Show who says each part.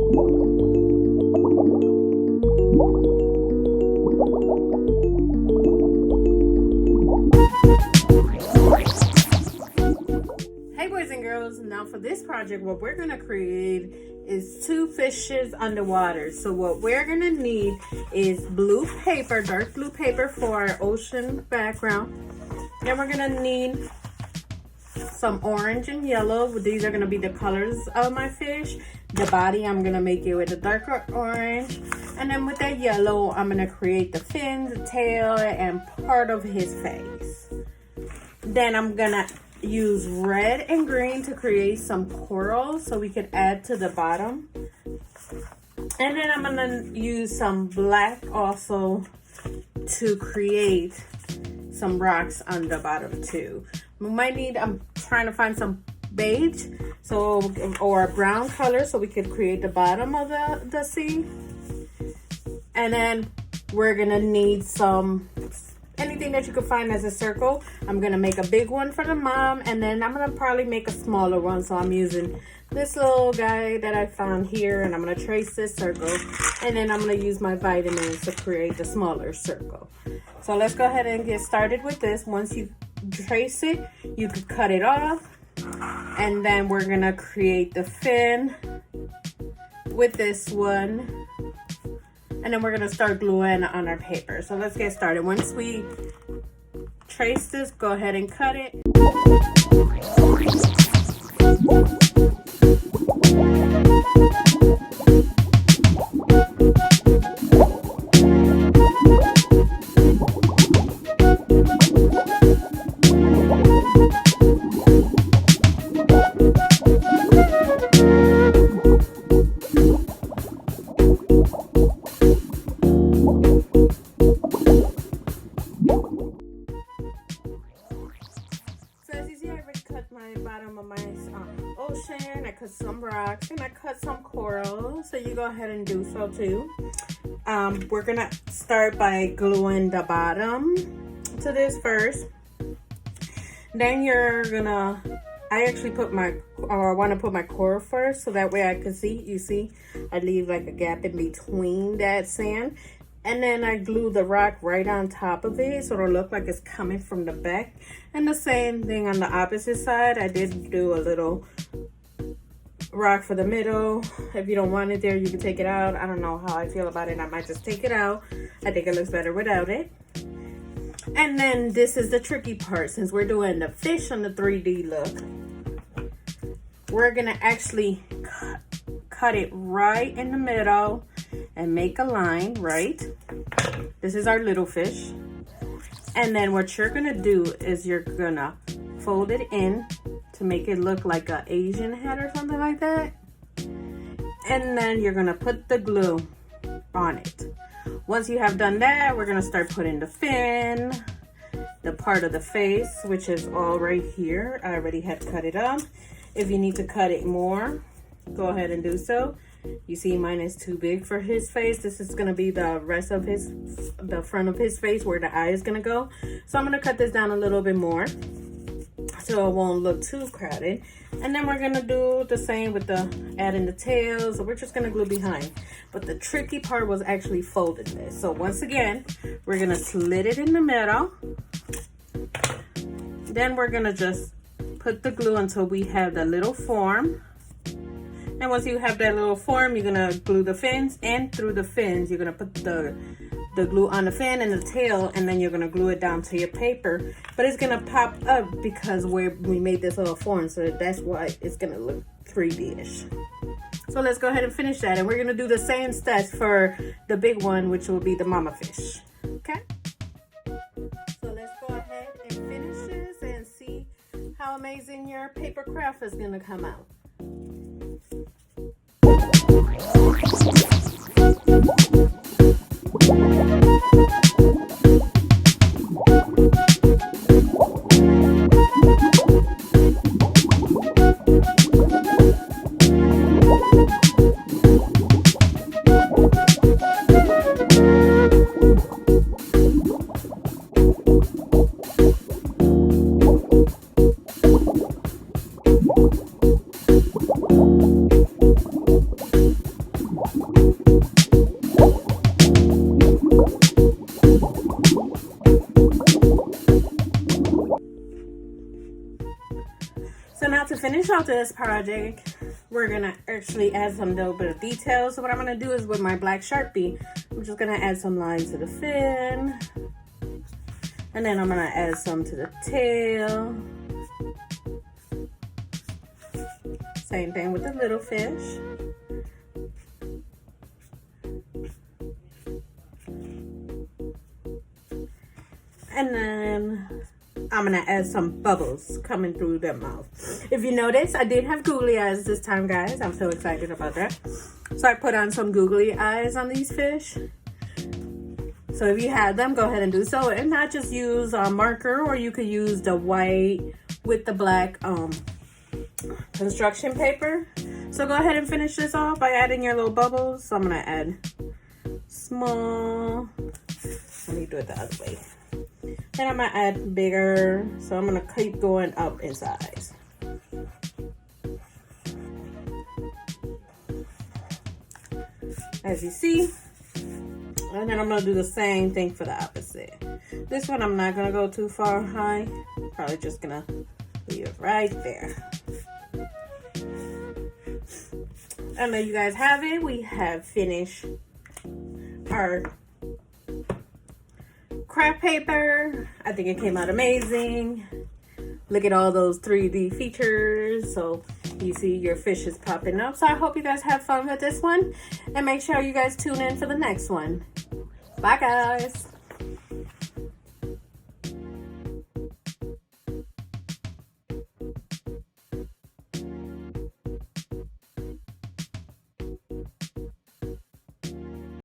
Speaker 1: Hey boys and girls, now for this project what we're going to create is two fishes underwater. So what we're going to need is blue paper, dark blue paper for our ocean background. Then we're going to need some orange and yellow. These are going to be the colors of my fish. The body I'm going to make it with a darker orange. And then with that yellow I'm going to create the fins, the tail, and part of his face. Then I'm going to use red and green to create some coral so we could add to the bottom. And then I'm gonna use some black also to create some rocks on the bottom too. We might need, I'm trying to find some beige or a brown color so we could create the bottom of the sea. And then we're gonna need some anything that you could find as a circle. I'm gonna make a big one for the mom, and then I'm gonna probably make a smaller one. So I'm using this little guy that I found here, and I'm gonna trace this circle, and then I'm gonna use my vitamins to create the smaller circle. So let's go ahead and get started with this. Once you trace it, you could cut it off, and then we're gonna create the fin with this one. And then we're gonna start gluing on our paper. So let's get started. Once we trace this, go ahead and cut it. Bottom of my ocean. I cut some rocks and I cut some coral, so you go ahead and do so too. We're gonna start by gluing the bottom to this first. Then you're gonna, I actually put my, or I want to put my coral first so that way I can see. You see, I leave like a gap in between that sand. And then I glue the rock right on top of it so it'll look like it's coming from the back. And the same thing on the opposite side. I did do a little rock for the middle. If you don't want it there, you can take it out. I don't know how I feel about it. I might just take it out. I think it looks better without it. And then this is the tricky part. Since we're doing the fish on the 3D look, we're gonna actually cut it right in the middle and make a line, right? This is our little fish. And then what you're gonna do is you're gonna fold it in to make it look like an Asian head or something like that. And then you're gonna put the glue on it. Once you have done that, we're gonna start putting the fin, the part of the face, which is all right here. I already had cut it up. If you need to cut it more, go ahead and do so. You see mine is too big for his face. This is gonna be the rest of the front of his face where the eye is gonna go. So I'm gonna cut this down a little bit more so it won't look too crowded. And then we're gonna do the same with the adding the tails. So we're just gonna glue behind. But the tricky part was actually folding this. So once again, we're gonna slit it in the middle. Then we're gonna just put the glue until we have the little form. And once you have that little form, you're gonna glue the fins, and through the fins, you're gonna put the glue on the fin and the tail, and then you're gonna glue it down to your paper. But it's gonna pop up because we made this little form, so that's why it's gonna look 3D-ish. So let's go ahead and finish that, and we're gonna do the same steps for the big one, which will be the mama fish, okay? So let's go ahead and finish this and see how amazing your paper craft is gonna come out. to this project, we're gonna actually add some little bit of details. So what I'm gonna do is with my black Sharpie, I'm just gonna add some lines to the fin. And then I'm gonna add some to the tail. Same thing with the little fish. And then I'm gonna add some bubbles coming through their mouth. If you notice, I did have googly eyes this time, guys. I'm so excited about that. So I put on some googly eyes on these fish. So if you have them, go ahead and do so. And not just use a marker, or you could use the white with the black construction paper. So go ahead and finish this off by adding your little bubbles. So I'm gonna add small. Let me do it the other way. Then I'm gonna add bigger. So I'm gonna keep going up in size. As you see. And then I'm gonna do the same thing for the opposite. This one I'm not gonna go too far high. Probably just gonna leave it right there. And there you guys have it. We have finished our craft paper. I think it came out amazing. Look at all those 3D features. So you see your fish is popping up. So I hope you guys have fun with this one. And make sure you guys tune in for the next one. Bye, guys.